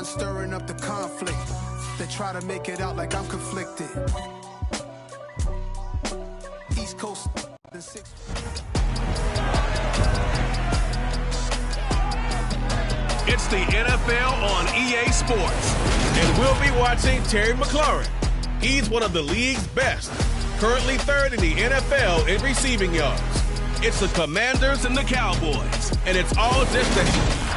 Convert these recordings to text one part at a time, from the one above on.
one stirring up the conflict. They try to make it out like I'm conflicted. East Coast the 6. It's the NFL on EA Sports, and we'll be watching Terry McLaurin. He's one of the league's best, currently third in the NFL in receiving yards. It's the Commanders and the Cowboys, and it's all just a...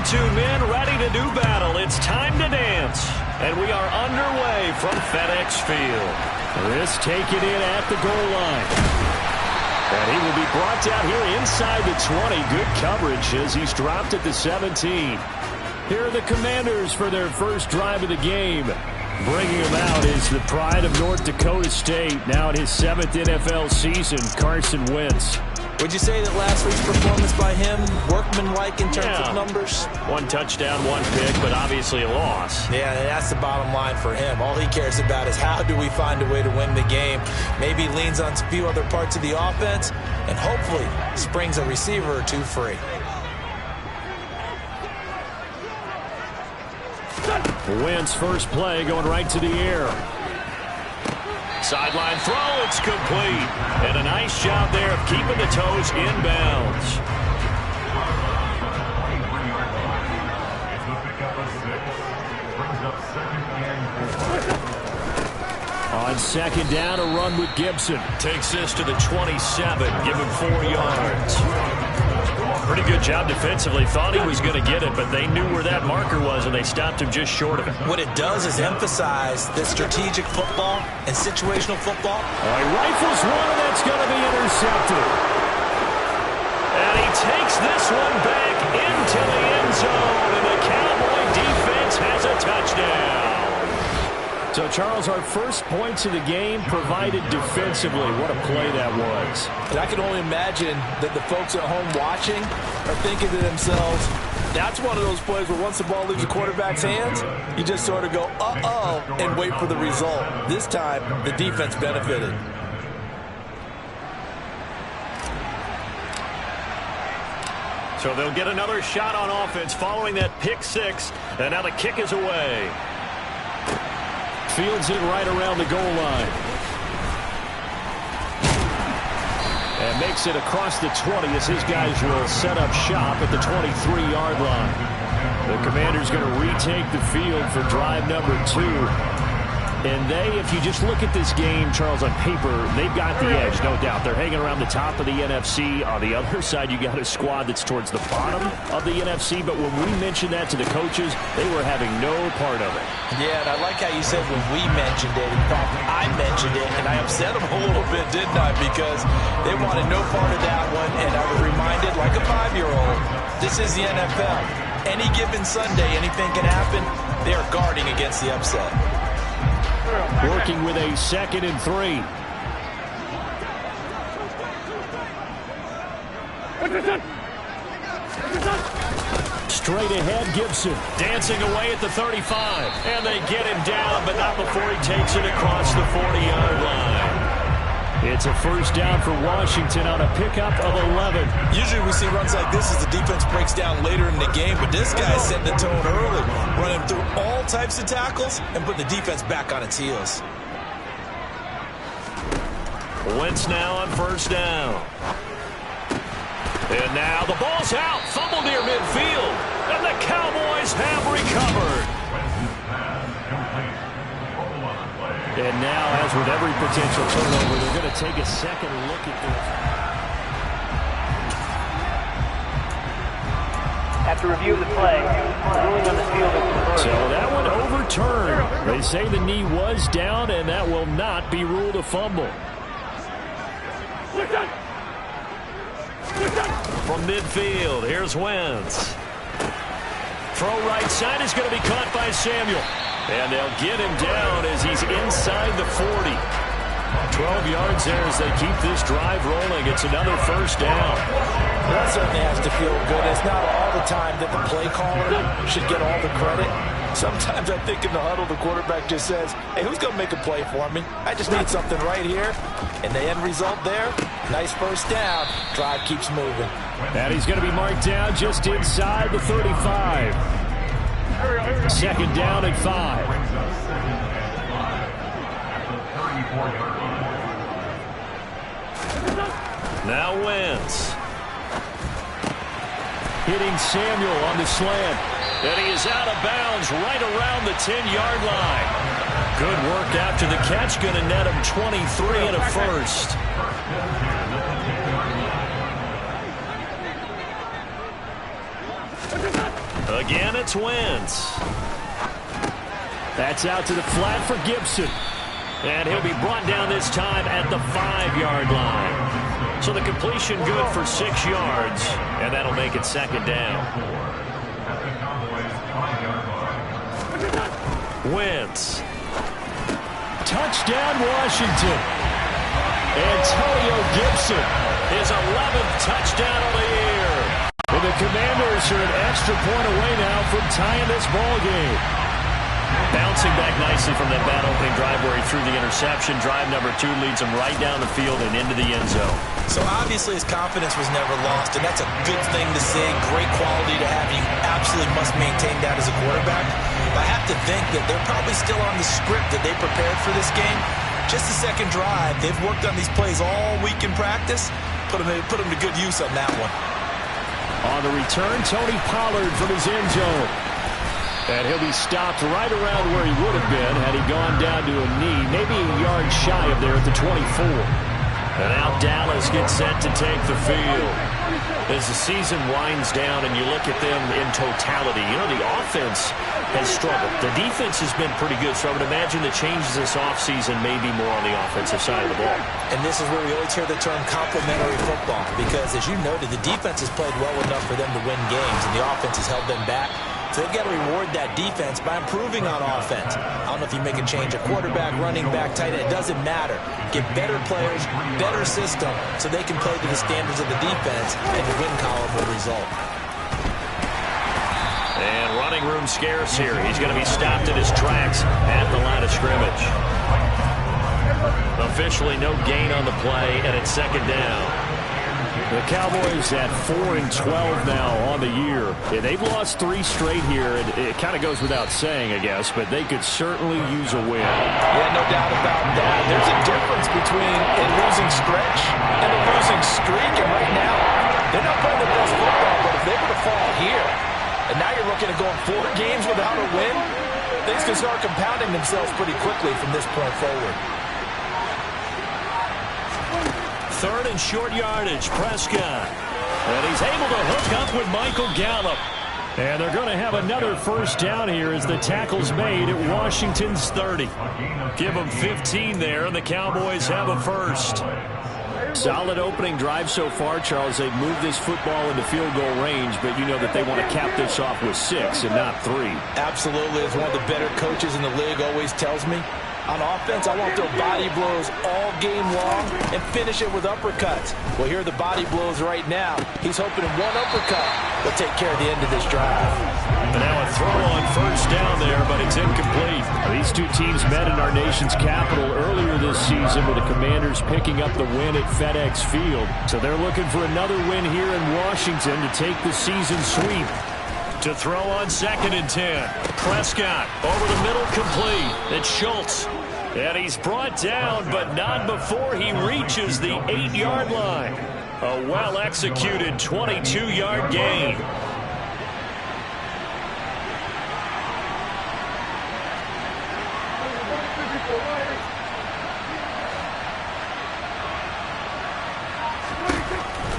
Men ready to do battle. It's time to dance. And we are underway from FedEx Field. This taken in at the goal line. And he will be brought down here inside the 20. Good coverage as he's dropped at the 17. Here are the Commanders for their first drive of the game. Bringing him out is the pride of North Dakota State. Now in his 7th NFL season, Carson Wentz. Would you say that last week's performance by him, workmanlike in terms of numbers? 1 touchdown, 1 pick, but obviously a loss. Yeah, that's the bottom line for him. All he cares about is how do we find a way to win the game. Maybe leans on a few other parts of the offense, and hopefully springs a receiver or two free. Wentz first play going right to the air. Sideline throw, it's complete. And a nice job there of keeping the toes inbounds. On second down, a run with Gibson. Takes this to the 27, give him 4 yards. Pretty good job defensively. Thought he was going to get it, but they knew where that marker was, and they stopped him just short of it. What it does is emphasize that strategic football and situational football. He rifles one, and that's going to be intercepted. And he takes this one back into the end zone, and the Cowboy defense has a touchdown. So, Charles, our first points of the game provided defensively. What a play that was. And I can only imagine that the folks at home watching are thinking to themselves, that's one of those plays where once the ball leaves the quarterback's hands, you just sort of go, uh-oh, and wait for the result. This time, the defense benefited. So they'll get another shot on offense following that pick 6, and now the kick is away. Fields it right around the goal line. And makes it across the 20 as his guys will set up shop at the 23-yard line. The Commanders going to retake the field for drive number 2. And if you just look at this game, Charles, on paper, they've got the edge, no doubt. They're hanging around the top of the NFC. On the other side, you got a squad that's towards the bottom of the NFC. But when we mentioned that to the coaches, they were having no part of it. Yeah, and I like how you said when we mentioned it. In fact, I mentioned it, and I upset them a little bit, didn't I? Because they wanted no part of that one. And I was reminded, like a 5-year-old, this is the NFL. Any given Sunday, anything can happen. They are guarding against the upset. Working with a 2nd and 3. Straight ahead, Gibson. Dancing away at the 35. And they get him down, but not before he takes it across the 40-yard line. It's a first down for Washington on a pickup of 11. Usually we see runs like this as the defense breaks down later in the game, but this guy's setting the tone early, running through all types of tackles and putting the defense back on its heels. Wentz now on first down. And now the ball's out. Fumble near midfield. And the Cowboys have recovered. And now, as with every potential turnover, they're going to take a second look at this. After review of the play, the ruling on the field is reversed. So that one overturned. They say the knee was down, and that will not be ruled a fumble. From midfield, here's Wentz. Throw right side is going to be caught by Samuel. And they'll get him down as he's inside the 40. 12 yards there as they keep this drive rolling. It's another first down. That certainly has to feel good. It's not all the time that the play caller should get all the credit. Sometimes I think in the huddle, the quarterback just says, hey, who's going to make a play for me? I just need something right here. And the end result there, nice first down. Drive keeps moving. And he's going to be marked down just inside the 35. Second down and 5. Now Wentz. Hitting Samuel on the slant. And he is out of bounds right around the 10-yard line. Good work after the catch. Going to net him 23 and a first. Again, it's Wentz. That's out to the flat for Gibson. And he'll be brought down this time at the 5-yard line. So the completion good for 6 yards, and that'll make it second down. Wentz. Touchdown, Washington. Antonio Gibson, his 11th touchdown of the year. And the Commanders are an extra point away now from tying this ball game. Bouncing back nicely from that bad opening drive where he threw the interception. Drive number 2 leads him right down the field and into the end zone. So obviously his confidence was never lost, and that's a good thing to see. Great quality to have. You absolutely must maintain that as a quarterback. But I have to think that they're probably still on the script that they prepared for this game. Just the second drive. They've worked on these plays all week in practice. Put them to good use on that one. On the return, Tony Pollard from his end zone. And he'll be stopped right around where he would have been had he gone down to a knee, maybe a yard shy of there at the 24. And now Dallas gets set to take the field. As the season winds down and you look at them in totality, you know, the offense has struggled. The defense has been pretty good, so I would imagine the changes this offseason may be more on the offensive side of the ball. And this is where we always hear the term complementary football, because as you noted, the defense has played well enough for them to win games, and the offense has held them back. So they've got to reward that defense by improving on offense. I don't know if you make a change at quarterback, running back, tight end. It doesn't matter. Get better players, better system, so they can play to the standards of the defense, and the win column will result. And running room scarce here. He's going to be stopped in his tracks at the line of scrimmage. Officially no gain on the play, and it's second down. The Cowboys at 4-12 now on the year. Yeah, they've lost 3 straight here. It kind of goes without saying, I guess, but they could certainly use a win. Yeah, no doubt about that. There's a difference between a losing stretch and a losing streak, and right now, they're not playing the best football, but if they were to fall here, and now you're looking at going 4 games without a win, things can start compounding themselves pretty quickly from this point forward. Third and short yardage, Prescott. And he's able to hook up with Michael Gallup. And they're going to have another first down here as the tackle's made at Washington's 30. Give them 15 there, and the Cowboys have a first. Solid opening drive so far, Charles. They've moved this football into field goal range, but you know that they want to cap this off with 6 and not 3. Absolutely. As one of the better coaches in the league always tells me, on offense, I want those body blows all game long and finish it with uppercuts. Well, here are the body blows right now. He's hoping in one uppercut will take care of the end of this drive. And now a throw on first down there, but it's incomplete. These two teams met in our nation's capital earlier this season with the Commanders picking up the win at FedEx Field. So they're looking for another win here in Washington to take the season sweep. To throw on 2nd and 10. Prescott over the middle, complete. It's Schultz. And he's brought down, but not before he reaches the 8-yard line. A well-executed 22-yard gain.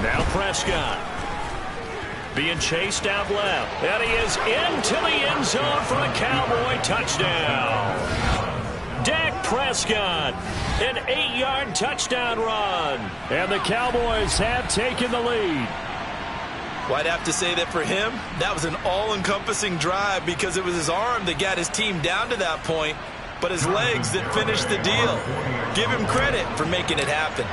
Now Prescott. Being chased out left. And he is into the end zone for a Cowboy touchdown. Dak Prescott, an 8-yard touchdown run. And the Cowboys have taken the lead. Well, I'd have to say that for him, that was an all-encompassing drive because it was his arm that got his team down to that point. but his legs that finished the deal. Give him credit for making it happen.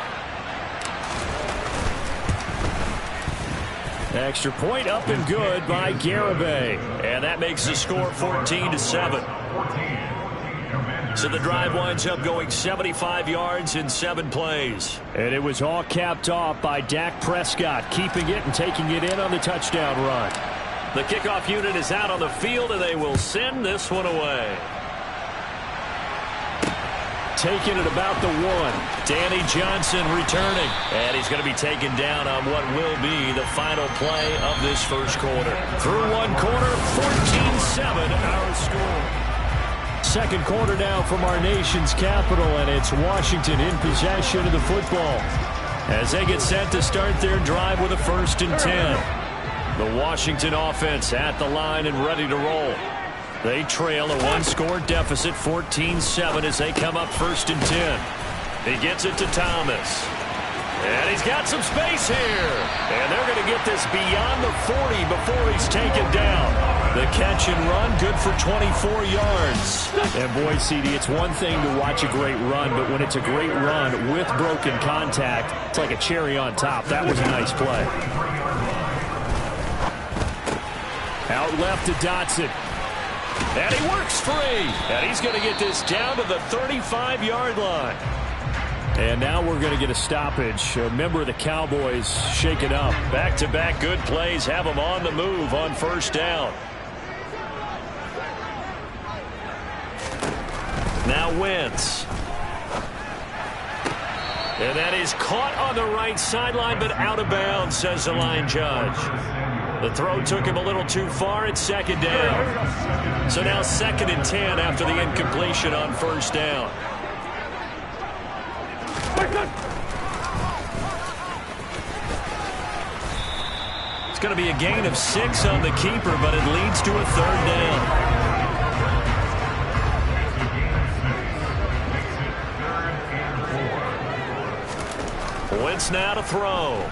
Extra point up and good by Garibay. And that makes the score 14-7. So the drive winds up going 75 yards in 7 plays. And it was all capped off by Dak Prescott, keeping it and taking it in on the touchdown run. The kickoff unit is out on the field, and they will send this one away. Taking it about the 1. Danny Johnson returning. And he's going to be taken down on what will be the final play of this first quarter. Through 1 quarter, 14-7 our score. Second quarter now from our nation's capital, and it's Washington in possession of the football as they get set to start their drive with a 1st and 10. The Washington offense at the line and ready to roll. They trail a 1-score deficit, 14-7, as they come up 1st and 10. He gets it to Thomas. And he's got some space here. And they're going to get this beyond the 40 before he's taken down. The catch and run, good for 24 yards. And boy, CD, it's one thing to watch a great run, but when it's a great run with broken contact, it's like a cherry on top. That was a nice play. Out left to Dotson. And he works free. And he's going to get this down to the 35-yard line. And now we're going to get a stoppage. A member of the Cowboys shaken up. Back-to-back good plays have them on the move on 1st down. Now Wentz. And that is caught on the right sideline, but out of bounds, says the line judge. The throw took him a little too far. It's 2nd down. So now 2nd and 10 after the incompletion on 1st down. It's going to be a gain of 6 on the keeper, but it leads to a 3rd down. Wentz now to throw.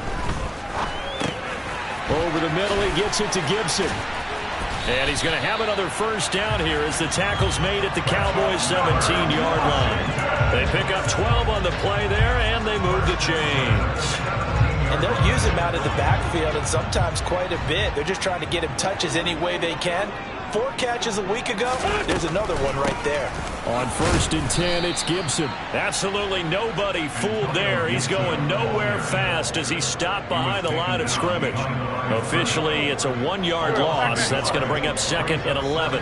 Over the middle, he gets it to Gibson. And he's going to have another 1st down here as the tackle's made at the Cowboys' 17-yard line. They pick up 12 on the play there, and they move the chains. And they'll use him out of the backfield, and sometimes quite a bit. They're just trying to get him touches any way they can. 4 catches a week ago. There's another one right there. On 1st and 10, it's Gibson. Absolutely nobody fooled there. He's going nowhere fast as he stopped behind the line of scrimmage. Officially, it's a 1-yard loss. That's going to bring up 2nd and 11.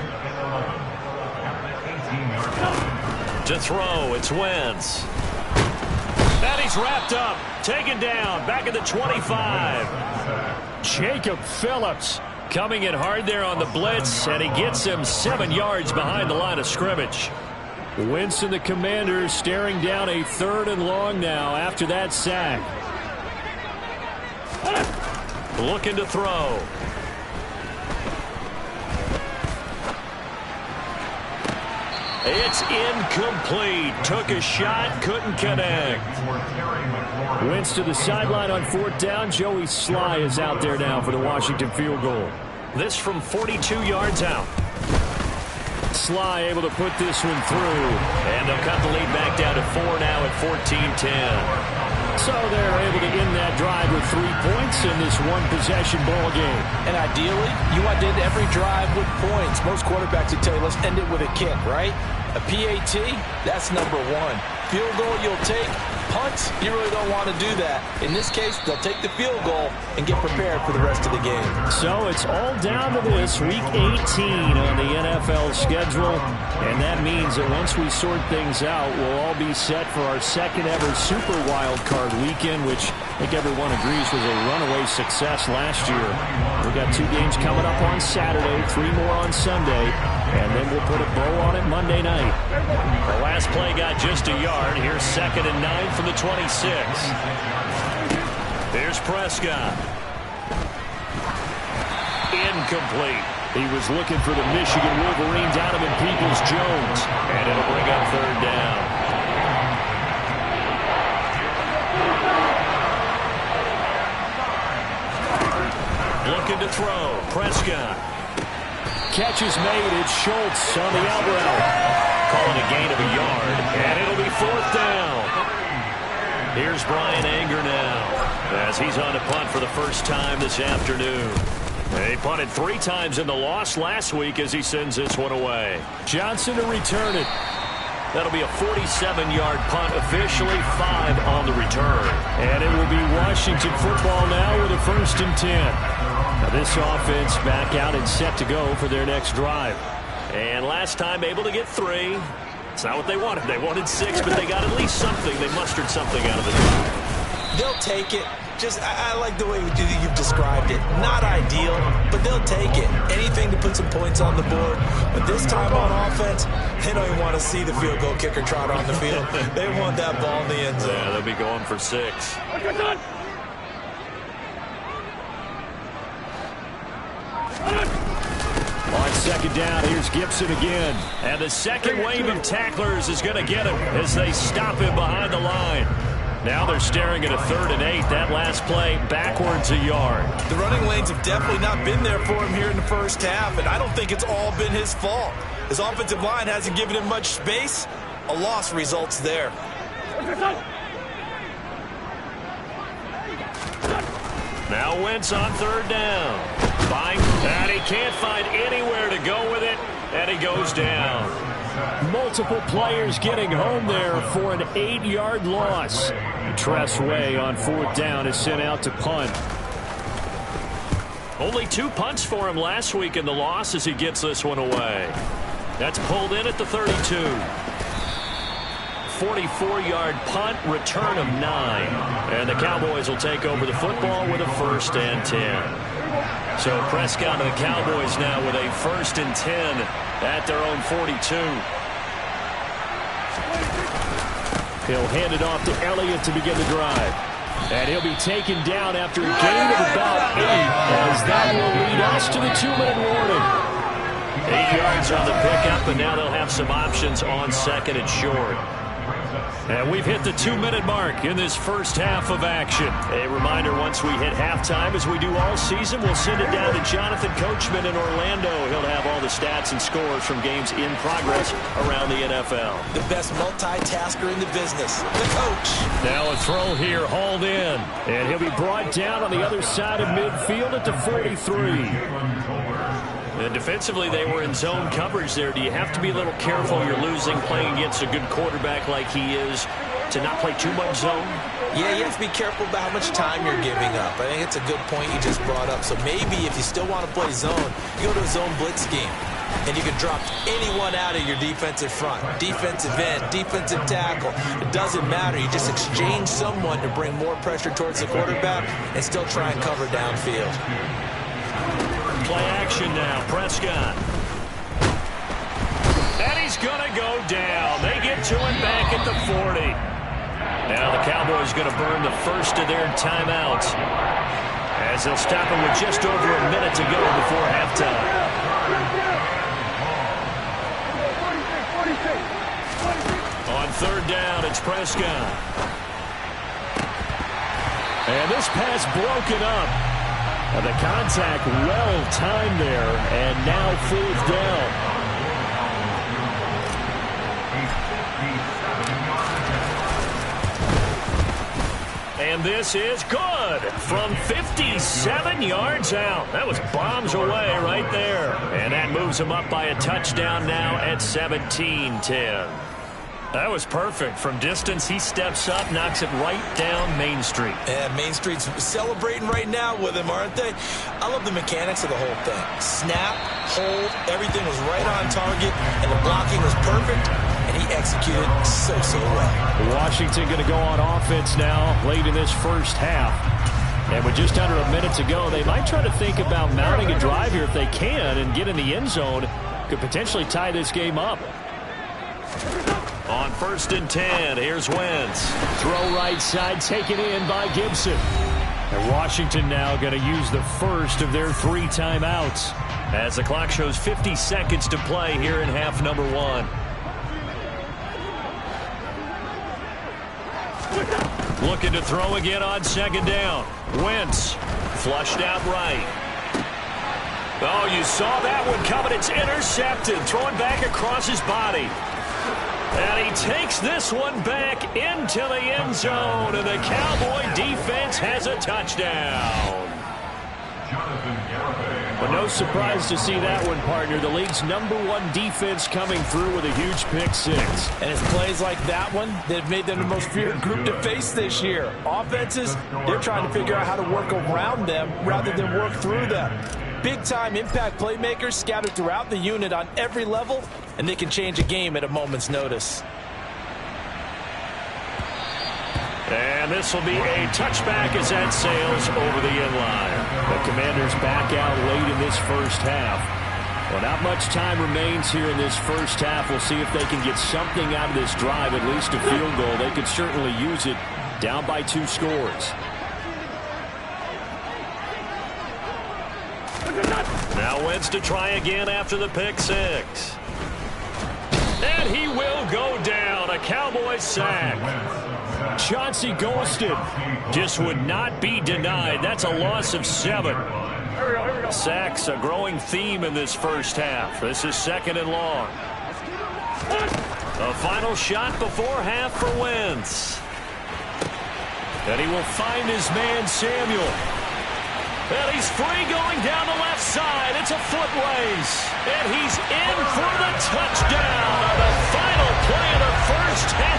To throw, it's Wentz. And he's wrapped up. Taken down. Back at the 25. Jacob Phillips coming in hard there on the blitz, and he gets him 7 yards behind the line of scrimmage. Wentz and the Commanders staring down a 3rd and long now after that sack. Looking to throw. It's incomplete. Took a shot, couldn't connect. Wentz to the sideline on 4th down. Joey Sly is out there now for the Washington field goal. This from 42 yards out. Sly able to put this one through. And they'll cut the lead back down to 4 now at 14-10. So they're able to end that drive with 3 points in this one-possession ball game. And ideally, you want to end every drive with points. Most quarterbacks would tell you, let's end it with a kick, right? A PAT, that's number 1. Field goal you'll take. Punts, you really don't want to do that. In this case, they'll take the field goal and get prepared for the rest of the game. So it's all down to this, Week 18 on the NFL schedule. And that means that once we sort things out, we'll all be set for our 2nd ever Super Wild Card weekend, which I think everyone agrees was a runaway success last year. We've got 2 games coming up on Saturday, 3 more on Sunday, and then we'll put a bow on it Monday night. The last play got just a yard. Here's 2nd and 9 from the 26. Here's Prescott. Incomplete. He was looking for the Michigan Wolverine, Donovan Peoples-Jones. And it'll bring up 3rd down. Looking to throw. Prescott. Catch is made. It's Schultz on the out route. calling a gain of a yard, and it'll be 4th down. Here's Brian Anger now, as he's on to punt for the first time this afternoon. He punted 3 times in the loss last week as he sends this one away. Johnson to return it. That'll be a 47-yard punt, officially 5 on the return. And it will be Washington football now with a 1st and 10. Now this offense back out and set to go for their next drive. And last time able to get 3. It's not what they wanted. They wanted 6, but they got at least something. They mustered something out of the drive. They'll take it. I like the way you've described it. Not ideal, but they'll take it. Anything to put some points on the board. But this time on offense, they don't even want to see the field goal kicker trot on the field. They want that ball in the end zone. Yeah, they'll be going for 6. On 2nd down, here's Gibson again. And the second wave of tacklers is going to get him as they stop him behind the line. Now they're staring at a 3rd and 8. That last play backwards a yard. The running lanes have definitely not been there for him here in the first half, and I don't think it's all been his fault. His offensive line hasn't given him much space. A loss results there. Now Wentz on 3rd down. And he can't find anywhere to go with it, and he goes down. Multiple players getting home there for an 8-yard loss. Tressway on 4th down is sent out to punt. Only 2 punts for him last week in the loss as he gets this one away. That's pulled in at the 32. 44-yard punt, return of 9. And the Cowboys will take over the football with a 1st and 10. So Prescott and the Cowboys now with a 1st and 10 at their own 42. He'll hand it off to Elliott to begin the drive. And he'll be taken down after a gain of about 8, as that will lead us to the 2-minute warning. 8 yards on the pickup, and now they'll have some options on 2nd and short. And we've hit the 2-minute mark in this first half of action. A reminder, once we hit halftime, as we do all season, we'll send it down to Jonathan Coachman in Orlando. He'll have all the stats and scores from games in progress around the NFL. The best multitasker in the business, the coach. Now a throw here, hauled in. And he'll be brought down on the other side of midfield at the 43. And defensively, they were in zone coverage there. Do you have to be a little careful? You're losing, playing against a good quarterback like he is, to not play too much zone? Yeah, you have to be careful about how much time you're giving up. I think it's a good point you just brought up. So maybe if you still want to play zone, you go to a zone blitz scheme. And you can drop anyone out of your defensive front. Defensive end, defensive tackle. It doesn't matter. You just exchange someone to bring more pressure towards the quarterback and still try and cover downfield. Play action now, Prescott. And he's going to go down. They get to him back at the 40. Now the Cowboys going to burn the first of their timeouts, as they'll stop him with just over a minute to go before halftime. On 3rd down, it's Prescott. And this pass broken up. The contact well-timed there, and now 4th down. And this is good from 57 yards out. That was bombs away right there. And that moves him up by a touchdown now at 17-10. That was perfect. From distance, he steps up, knocks it right down Main Street. Yeah, Main Street's celebrating right now with him, aren't they? I love the mechanics of the whole thing. Snap, hold, everything was right on target, and the blocking was perfect, and he executed so well. Washington going to go on offense now late in this first half. And with just under a minute to go, they might try to think about mounting a drive here if they can and get in the end zone. Could potentially tie this game up. On 1st and 10, here's Wentz. Throw right side, taken in by Gibson. And Washington now going to use the first of their 3 timeouts, as the clock shows 50 seconds to play here in half number 1. Looking to throw again on 2nd down. Wentz flushed out right. Oh, you saw that one coming. It's intercepted. Throwing back across his body. And he takes this one back into the end zone, and the Cowboy defense has a touchdown. But no surprise to see that one, partner. The league's #1 defense coming through with a huge pick six. And it's plays like that one that have made them the most feared group to face this year. Offenses, they're trying to figure out how to work around them rather than work through them. Big-time impact playmakers scattered throughout the unit on every level, and they can change a game at a moment's notice. And this will be a touchback as that sails over the inline. The Commanders back out late in this first half. Well, not much time remains here in this first half. We'll see if they can get something out of this drive, at least a field goal. They could certainly use it, down by 2 scores. Now Wentz to try again after the pick six. And he will go down. A Cowboy sack. Chauncey Golston just would not be denied. That's a loss of 7. Sacks a growing theme in this first half. This is 2nd and long. A final shot before half for Wentz. And he will find his man Samuel. And he's free going down the left side. It's a foot race. And he's in for the touchdown on the final play of the first half.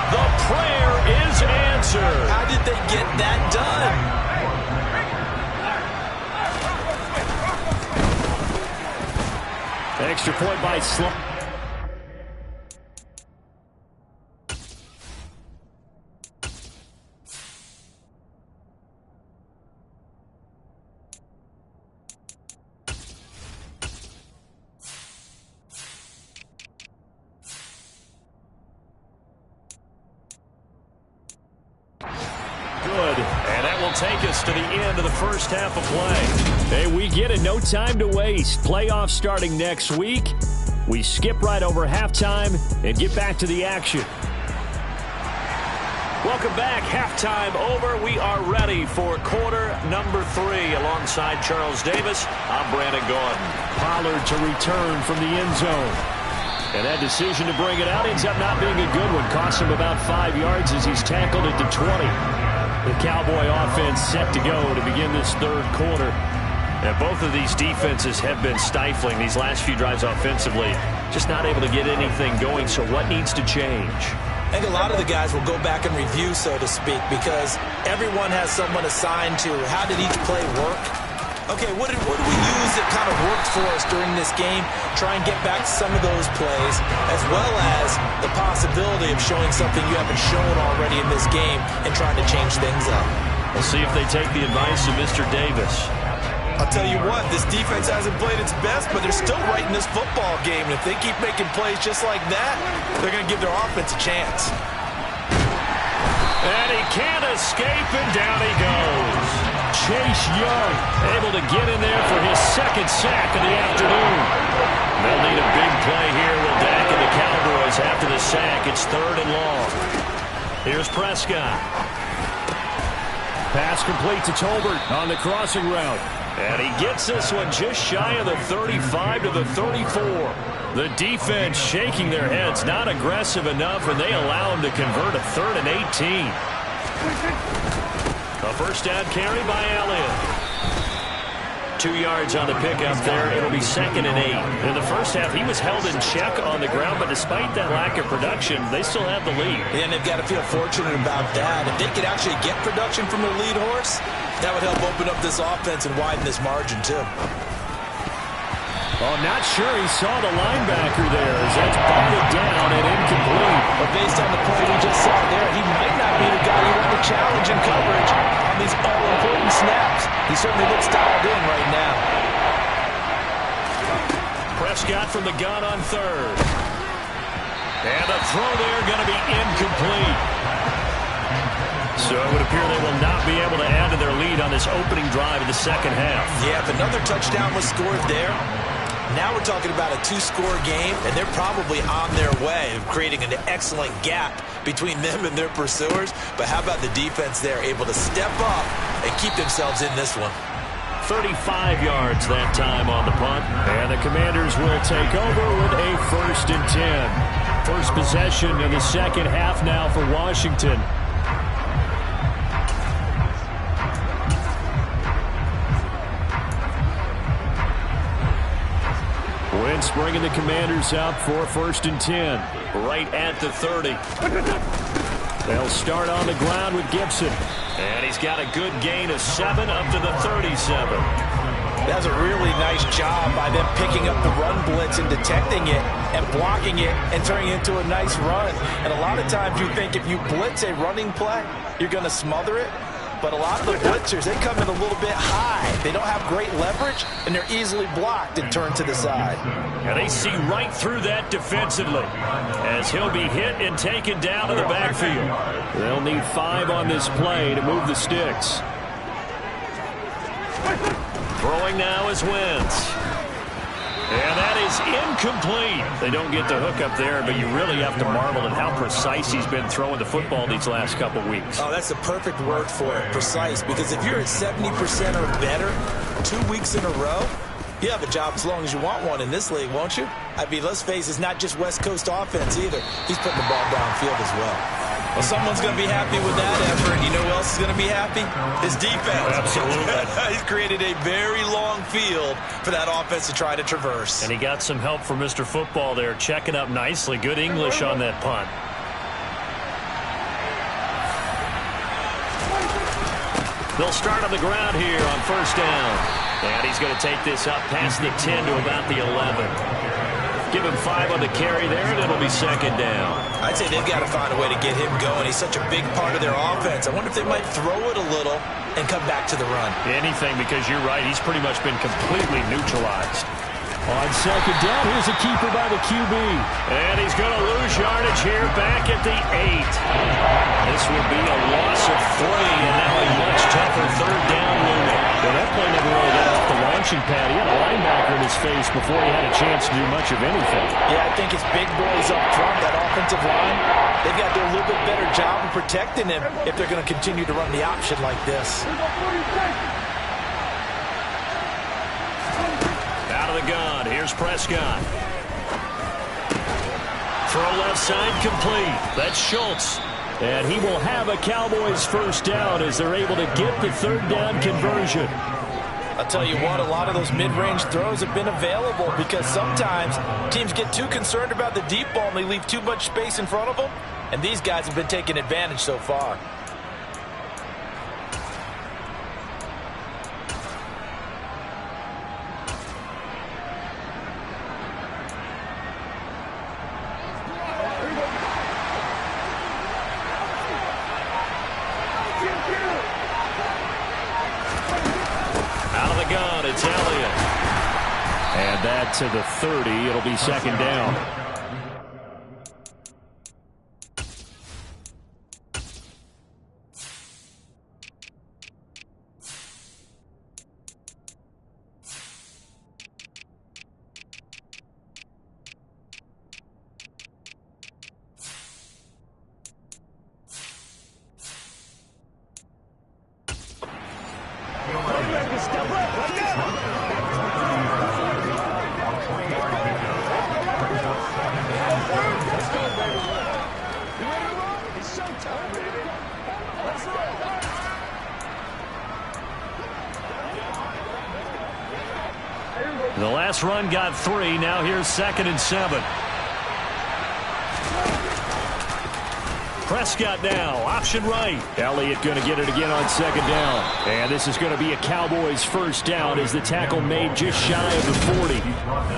The prayer is answered. How did they get that done? Extra point by Slum. Take us to the end of the first half of play. Hey, we get it. No time to waste. Playoffs starting next week. We skip right over halftime and get back to the action. Welcome back. Halftime over. We are ready for quarter number 3. Alongside Charles Davis, I'm Brandon Gaudin. Pollard to return from the end zone. And that decision to bring it out ends up not being a good one. Costs him about 5 yards as he's tackled at the 20. The Cowboy offense set to go to begin this third quarter. And both of these defenses have been stifling these last few drives offensively. Just not able to get anything going, so what needs to change? I think a lot of the guys will go back and review, so to speak, because everyone has someone assigned to how did each play work. Okay, what did we use that kind of worked for us during this game? Try and get back to some of those plays, as well as the possibility of showing something you haven't shown already in this game and trying to change things up. We'll see if they take the advice of Mr. Davis. I'll tell you what, this defense hasn't played its best, but they're still right in this football game. And if they keep making plays just like that, they're going to give their offense a chance. And he can't escape, and down he goes. Chase Young able to get in there for his 2nd sack of the afternoon. They'll need a big play here with Dak and the Cowboys after the sack. It's 3rd and long. Here's Prescott. Pass complete to Tolbert on the crossing route. And he gets this one just shy of the 35 to the 34. The defense shaking their heads, not aggressive enough, and they allow him to convert a 3rd and 18. A first down carry by Elliott. 2 yards on the pickup there. It'll be 2nd and 8. In the first half, he was held in check on the ground, but despite that lack of production, they still have the lead. And they've got to feel fortunate about that. If they could actually get production from their lead horse, that would help open up this offense and widen this margin, too. Oh, not sure he saw the linebacker there as that's batted down and incomplete. But based on the play we just saw there, he might not be the guy you want to challenge in coverage on these all-important snaps. He certainly looks dialed in right now. Prescott from the gun on 3rd. And the throw there going to be incomplete. So it would appear they will not be able to add to their lead on this opening drive of the second half. Yeah, if another touchdown was scored there, now we're talking about a 2-score game, and they're probably on their way of creating an excellent gap between them and their pursuers. But how about the defense there, able to step up and keep themselves in this one? 35 yards that time on the punt. And the Commanders will take over with a 1st and 10. First possession of the second half now for Washington. Wentz bringing the Commanders up for 1st and 10. Right at the 30. They'll start on the ground with Gibson. And he's got a good gain of 7 up to the 37. That's a really nice job by them picking up the run blitz and detecting it and blocking it and turning it into a nice run. And a lot of times you think if you blitz a running play, you're going to smother it. But a lot of the blitzers, they come in a little bit high. They don't have great leverage, and they're easily blocked and turned to the side. And they see right through that defensively as he'll be hit and taken down in the backfield. They'll need 5 on this play to move the sticks. Throwing now is Wentz. And that is incomplete. They don't get the hook up there, but you really have to marvel at how precise he's been throwing the football these last couple weeks. Oh, that's the perfect word for it, precise. Because if you're at 70% or better 2 weeks in a row, you have a job as long as you want one in this league, won't you? I mean, let's face it, it's not just West Coast offense either. He's putting the ball downfield as well. Well, someone's going to be happy with that effort. You know who else is going to be happy? His defense. Absolutely. He's created a very long field for that offense to try to traverse. And he got some help from Mr. Football there, checking up nicely. Good English on that punt. They'll start on the ground here on 1st down. And he's going to take this up past the 10 to about the 11. Give him 5 on the carry there, and it'll be 2nd down. I'd say they've got to find a way to get him going. He's such a big part of their offense. I wonder if they might throw it a little and come back to the run. Anything, because you're right. He's pretty much been completely neutralized. On 2nd down, here's a keeper by the QB. And he's going to lose yardage here back at the 8. This would be a loss of 3, and now a much tougher 3rd down looming. Well, that play never really got off the launching pad. He had a linebacker in his face before he had a chance to do much of anything. Yeah, I think it's big boys up front, that offensive line. They've got to do a little bit better job of protecting him if they're going to continue to run the option like this. Out of the gun, here's Prescott. Throw left side complete. That's Schultz. And he will have a Cowboys 1st down as they're able to get the 3rd down conversion. I'll tell you what, a lot of those mid-range throws have been available because sometimes teams get too concerned about the deep ball and they leave too much space in front of them. And these guys have been taking advantage so far. To the 30, it'll be 2nd down. The last run got 3. Now here's 2nd and 7. Prescott now, option right. Elliott going to get it again on 2nd down. And this is going to be a Cowboys 1st down as the tackle made just shy of the 40.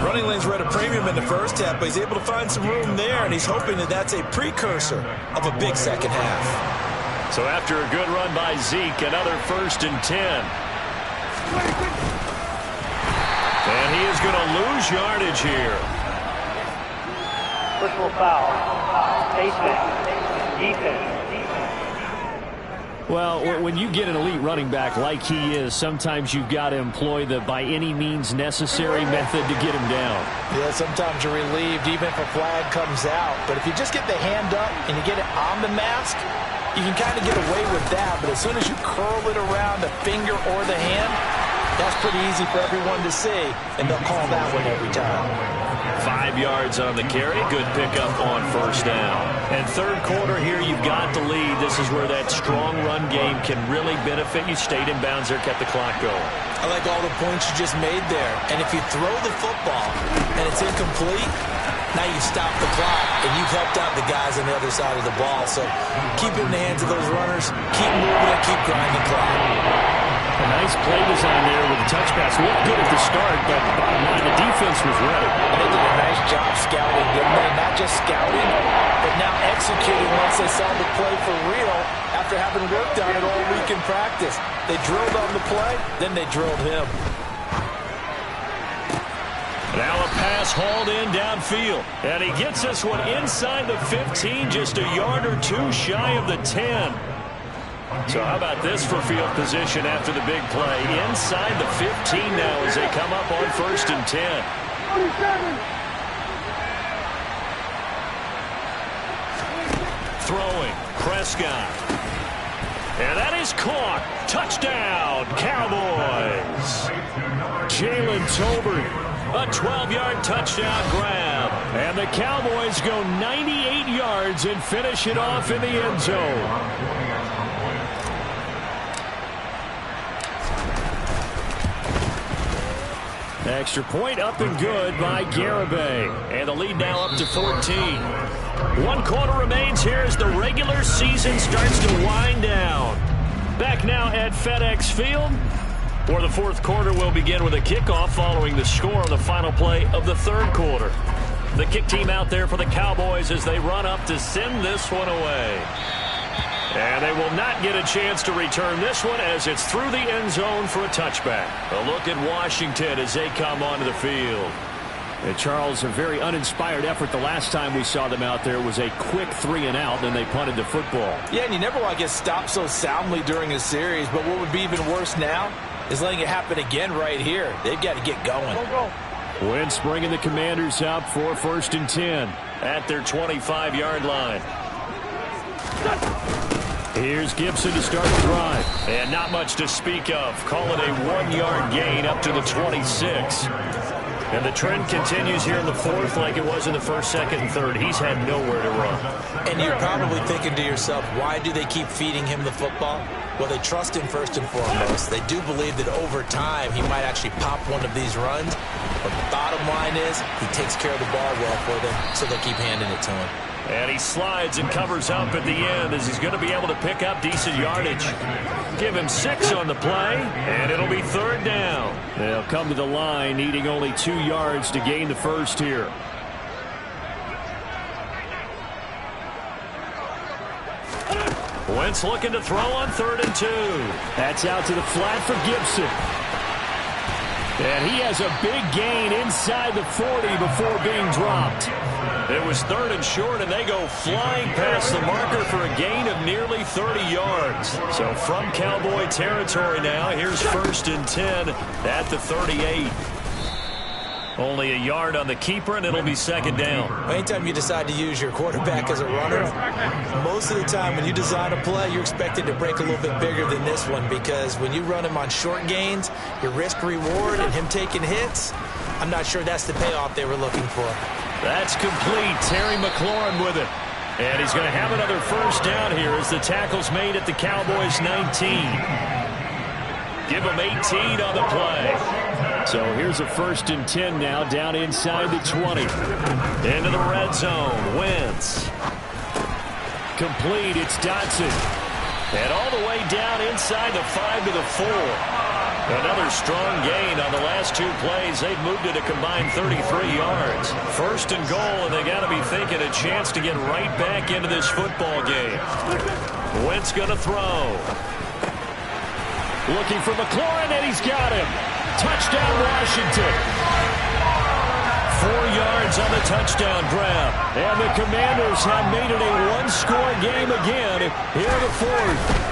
Running lanes were at a premium in the first half, but he's able to find some room there, and he's hoping that that's a precursor of a big second half. So after a good run by Zeke, another 1st and 10. And he is going to lose yardage here. Personal foul. Defense. Well, when you get an elite running back like he is, sometimes you've got to employ the by any means necessary method to get him down. Yeah, sometimes you're relieved even if a flag comes out. But if you just get the hand up and you get it on the mask, you can kind of get away with that. But as soon as you curl it around the finger or the hand, that's pretty easy for everyone to see, and they'll call that one every time. 5 yards on the carry. Good pickup on first down. And third quarter here, you've got the lead. This is where that strong run game can really benefit you. Stayed in bounds there, kept the clock going. I like all the points you just made there. And if you throw the football and it's incomplete, now you stop the clock and you've helped out the guys on the other side of the ball. So keep it in the hands of those runners. Keep moving it. Keep grinding clock. A nice play design there with the touch pass. Looked good at the start, but bottom line, the defense was ready. And they did a nice job scouting, didn't they? Not just scouting, but now executing once they saw the play for real after having worked on it all week in practice. They drilled on the play, then they drilled him. Now a pass hauled in downfield. And he gets this one inside the 15, just a yard or two shy of the 10. So how about this for field position after the big play? Inside the 15 now as they come up on 1st and 10. 47. Throwing, Prescott. And that is caught. Touchdown, Cowboys. Jalen Tolbert, a 12-yard touchdown grab. And the Cowboys go 98 yards and finish it off in the end zone. Extra point up and good by Garibay. And the lead now up to 14. 1 quarter remains here as the regular season starts to wind down. Back now at FedEx Field, where the 4th quarter will begin with a kickoff following the score on the final play of the 3rd quarter. The kick team out there for the Cowboys as they run up to send this one away. And they will not get a chance to return this one as it's through the end zone for a touchback. A look at Washington as they come onto the field. And Charles, a very uninspired effort the last time we saw them out there was a quick 3-and-out, then they punted the football. Yeah, and you never want to get stopped so soundly during a series, but what would be even worse now is letting it happen again right here. They've got to get going. Wentz bringing the Commanders up for 1st and 10 at their 25-yard line. Here's Gibson to start the drive. And not much to speak of. Call it a 1-yard gain up to the 26. And the trend continues here in the 4th like it was in the 1st, 2nd, and 3rd. He's had nowhere to run. And you're probably thinking to yourself, why do they keep feeding him the football? Well, they trust him first and foremost. They do believe that over time he might actually pop one of these runs. But the bottom line is he takes care of the ball well for them, so they'll keep handing it to him. And he slides and covers up at the end as he's going to be able to pick up decent yardage. Give him 6 on the play, and it'll be 3rd down. They'll come to the line needing only 2 yards to gain the first here. Wentz looking to throw on 3rd and 2. That's out to the flat for Gibson. And he has a big gain inside the 40 before being dropped. It was 3rd and short, and they go flying past the marker for a gain of nearly 30 yards. So from Cowboy territory now, here's 1st and 10 at the 38. Only a yard on the keeper, and it'll be 2nd down. Anytime you decide to use your quarterback as a runner, most of the time when you design a play, you're expected to break a little bit bigger than this one, because when you run him on short gains, your risk-reward and him taking hits, I'm not sure that's the payoff they were looking for. That's complete. Terry McLaurin with it. And he's going to have another 1st down here as the tackle's made at the Cowboys' 19. Give him 18 on the play. So here's a 1st and 10 now down inside the 20. Into the red zone. Wentz. Complete. It's Dotson. And all the way down inside the 5 to the 4. Another strong gain on the last 2 plays. They've moved it a combined 33 yards. 1st and goal, and they got to be thinking a chance to get right back into this football game. Wentz going to throw. Looking for McLaurin, and he's got him. Touchdown, Washington. 4 yards on the touchdown grab. And the Commanders have made it a 1-score game again here in the 4th.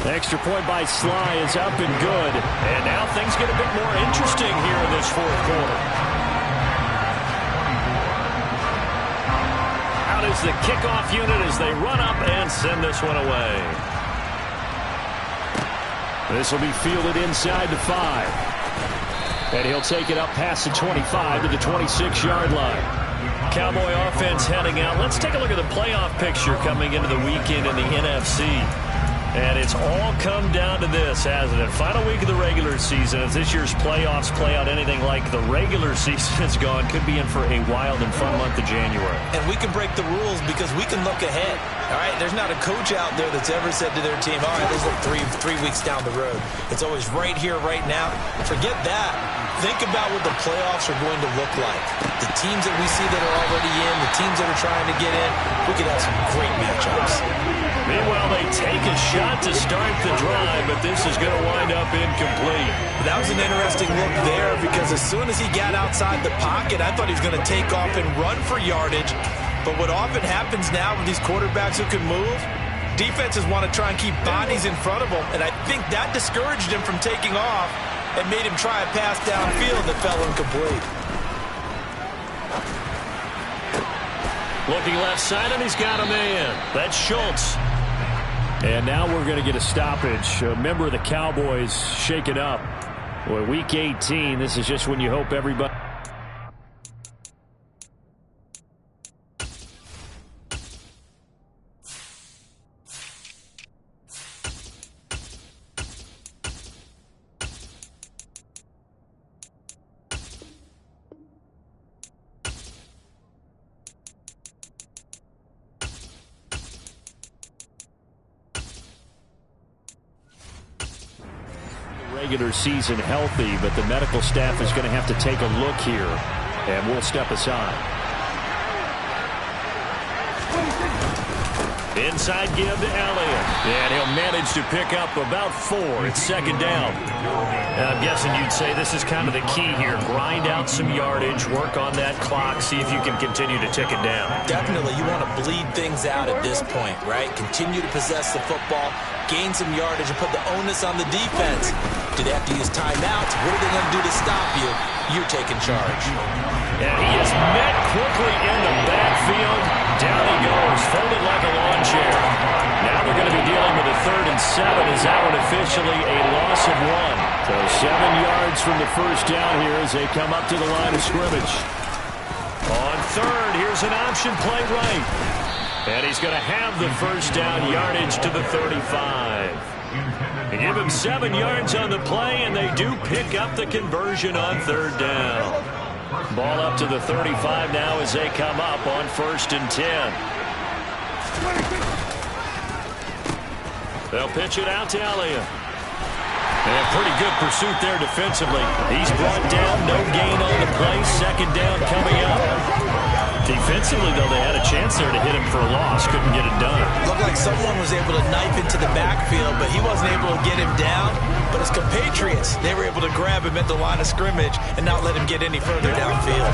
Extra point by Sly is up and good. And now things get a bit more interesting here in this 4th quarter. Out is the kickoff unit as they run up and send this one away. This will be fielded inside the 5. And he'll take it up past the 25 to the 26-yard line. Cowboy offense heading out. Let's take a look at the playoff picture coming into the weekend in the NFC. And it's all come down to this, hasn't it? Final week of the regular season. As this year's playoffs play out anything like the regular season has gone, could be in for a wild and fun month of January. And we can break the rules because we can look ahead. All right, there's not a coach out there that's ever said to their team, all right, let's look three weeks down the road. It's always right here, right now. Forget that. Think about what the playoffs are going to look like. The teams that we see that are already in, the teams that are trying to get in, we could have some great matchups. Meanwhile, they take a shot to start the drive, but this is going to wind up incomplete. That was an interesting look there because as soon as he got outside the pocket, I thought he was going to take off and run for yardage. But what often happens now with these quarterbacks who can move, defenses want to try and keep bodies in front of them, and I think that discouraged him from taking off and made him try a pass downfield that fell incomplete. Looking left side, and he's got a man. That's Schultz. And now we're going to get a stoppage. A member of the Cowboys shaken up. Well, week 18, this is just when you hope everybody... regular season healthy, but the medical staff is going to have to take a look here, and we'll step aside. Inside give to Elliott, and he'll manage to pick up about 4. It's second down. Now, I'm guessing you'd say this is kind of the key here. Grind out some yardage, work on that clock, see if you can continue to tick it down. Definitely, you want to bleed things out at this point, right? Continue to possess the football, gain some yardage, and put the onus on the defense. Do they have to use timeouts? What are they going to do to stop you? You're taking charge. And he is met quickly in the backfield. Down he goes, folded like a lawn chair. Now they're going to be dealing with a 3rd and 7. Is that one officially a loss of 1? So 7 yards from the first down here as they come up to the line of scrimmage. On 3rd, here's an option play right. And he's going to have the first down yardage to the 35. They give him 7 yards on the play, and they do pick up the conversion on 3rd down. Ball up to the 35 now as they come up on 1st and 10. They'll pitch it out to Elliott. And pretty good pursuit there defensively. He's brought down, no gain on the play. Second down coming up. Defensively, though, they had a chance there to hit him for a loss. Couldn't get it done. Looked like someone was able to knife into the backfield, but he wasn't able to get him down. But his compatriots, they were able to grab him at the line of scrimmage and not let him get any further downfield.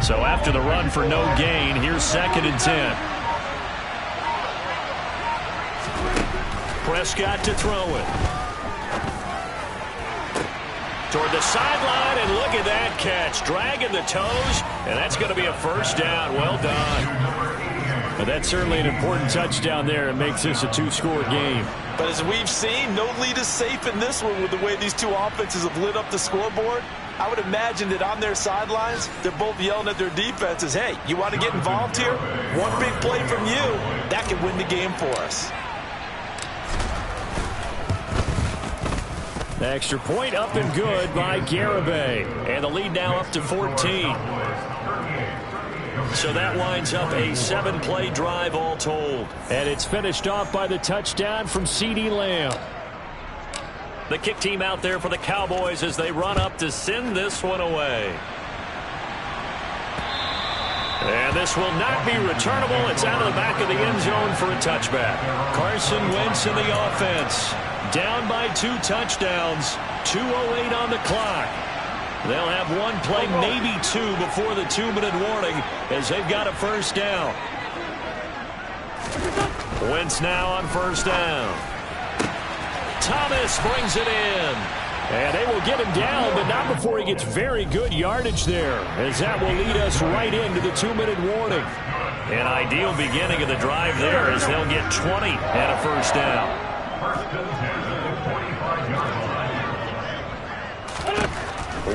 So after the run for no gain, here's 2nd and 10. Prescott to throw it. Toward the sideline, and look at that catch. Dragging the toes, and that's going to be a first down. Well done. But that's certainly an important touchdown there. It makes this a 2-score game. But as we've seen, no lead is safe in this one with the way these two offenses have lit up the scoreboard. I would imagine that on their sidelines, they're both yelling at their defenses, hey, you want to get involved here? One big play from you, that could win the game for us. The extra point up and good by Garibay. And the lead now up to 14. So that winds up a 7-play drive all told. And it's finished off by the touchdown from CeeDee Lamb. The kick team out there for the Cowboys as they run up to send this one away. And this will not be returnable. It's out of the back of the end zone for a touchback. Carson Wentz in the offense. Down by 2 touchdowns. 2:08 on the clock. They'll have 1 play, maybe 2, before the 2-minute warning as they've got a first down. Wentz now on first down. Thomas brings it in. And they will get him down, but not before he gets very good yardage there, as that will lead us right into the 2-minute warning. An ideal beginning of the drive there, as they'll get 20 and a first down.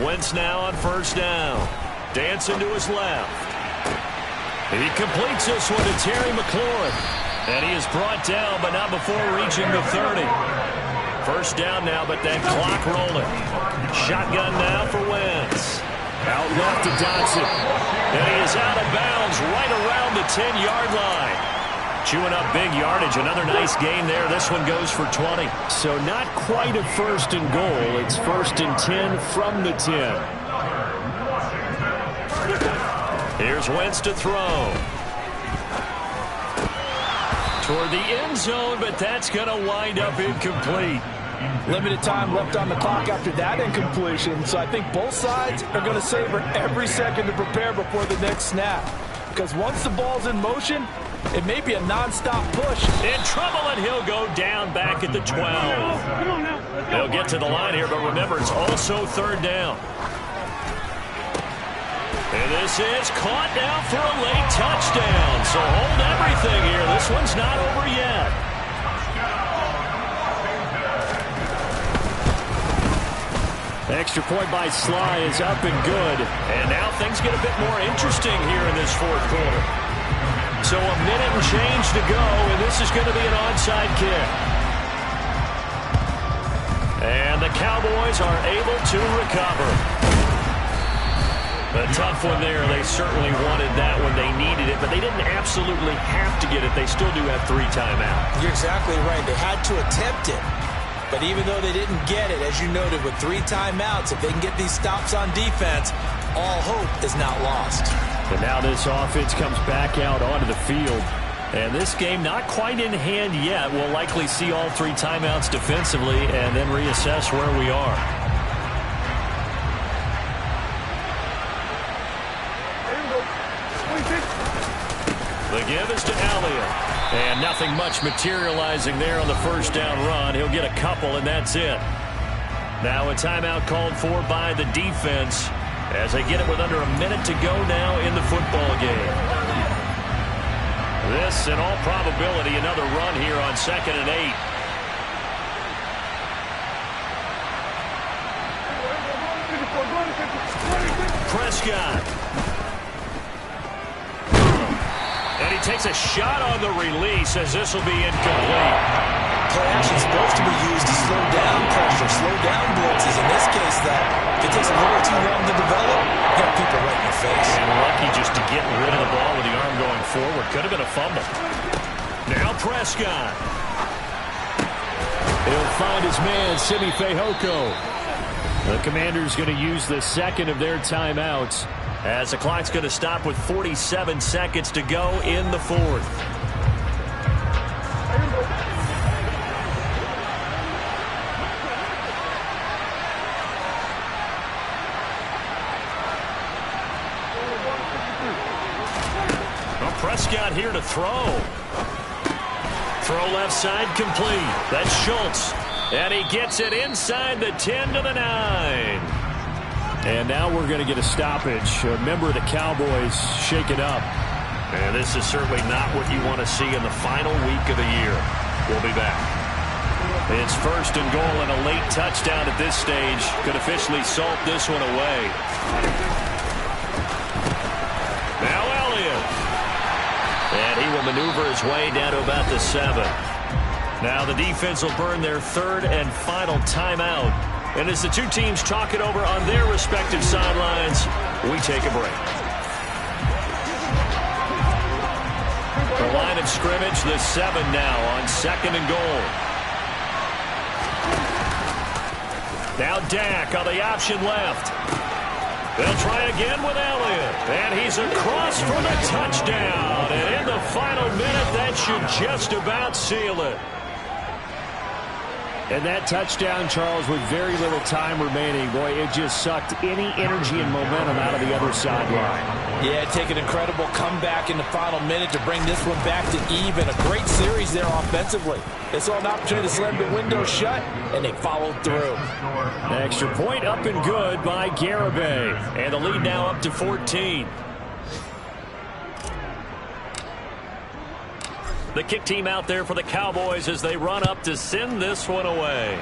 Wentz now on first down. Dancing to his left. He completes this one to Terry McLaurin. And he is brought down, but not before reaching the 30. First down now, but that clock rolling. Shotgun now for Wentz. Out left to Dotson. And he is out of bounds right around the 10-yard line. Chewing up big yardage. Another nice gain there. This one goes for 20. So not quite a first and goal. It's first and 10 from the 10. Here's Wentz to throw. Toward the end zone, but that's going to wind up incomplete. Limited time left on the clock after that incompletion, so I think both sides are going to savor every second to prepare before the next snap. Because once the ball's in motion, it may be a non-stop push. In trouble, and he'll go down back at the 12. They'll get to the line here, but remember, it's also third down. And this is caught now for a late touchdown. So hold everything here. This one's not over yet. Extra point by Sly is up and good. And now things get a bit more interesting here in this fourth quarter. So a minute and change to go, and this is going to be an onside kick. And the Cowboys are able to recover. A tough one there. They certainly wanted that when they needed it, but they didn't absolutely have to get it. They still do have 3 timeouts. You're exactly right. They had to attempt it. But even though they didn't get it, as you noted, with 3 timeouts, if they can get these stops on defense, all hope is not lost. And now this offense comes back out onto the field. And this game not quite in hand yet. We'll likely see all 3 timeouts defensively and then reassess where we are. The give is to Elliott. And nothing much materializing there on the first down run. He'll get a couple, and that's it. Now a timeout called for by the defense as they get it with under a minute to go now in the football game. This, in all probability, another run here on 2nd and 8. Prescott. And he takes a shot on the release as this will be incomplete. Play action is supposed to be used to slow down pressure, slow down blitzes. In this case, though, if it takes a little too long to develop, you got people right in the face. And lucky just to get rid of the ball with the arm going forward. Could have been a fumble. Now Prescott. He'll find his man, Simi Fehoko. The Commanders going to use the second of their timeouts, as the clock's going to stop with 47 seconds to go in the fourth. Well, Prescott here to throw. Throw left side complete. That's Schultz. And he gets it inside the 10 to the 9. And now we're going to get a stoppage. A member of the Cowboys shaken up. And this is certainly not what you want to see in the final week of the year. We'll be back. It's first and goal, and a late touchdown at this stage could officially salt this one away. Now Elliott. And he will maneuver his way down to about the 7. Now the defense will burn their third and final timeout. And as the two teams talk it over on their respective sidelines, we take a break. The line of scrimmage, the 7 now on 2nd and goal. Now Dak on the option left. They'll try again with Elliott. And he's across for the touchdown. And in the final minute, that should just about seal it. And that touchdown, Charles, with very little time remaining, boy, it just sucked any energy and momentum out of the other sideline. Yeah, take an incredible comeback in the final minute to bring this one back to even. A great series there offensively. They saw an opportunity to slam the window shut, and they followed through. The extra point up and good by Garibay. And the lead now up to 14. The kick team out there for the Cowboys as they run up to send this one away.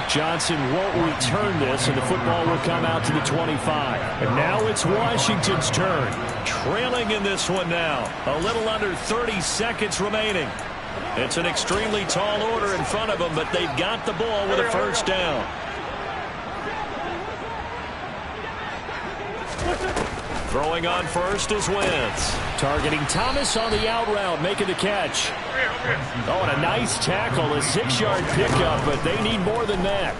Johnson won't return this, and the football will come out to the 25. And now it's Washington's turn. Trailing in this one now. A little under 30 seconds remaining. It's an extremely tall order in front of them, but they've got the ball with a first down. Throwing on first is Wentz. Targeting Thomas on the out route, making the catch. Oh, and a nice tackle, a 6-yard pickup, but they need more than that.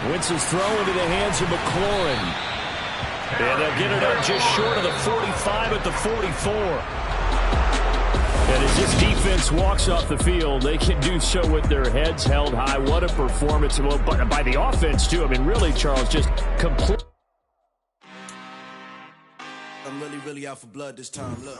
Wentz's throw into the hands of McLaurin. And they'll get it up just short of the 45 at the 44. And as this defense walks off the field, they can do so with their heads held high. What a performance. Well, by the offense, too. I mean, really, Charles, just complete. I'm really out for blood this time. Look.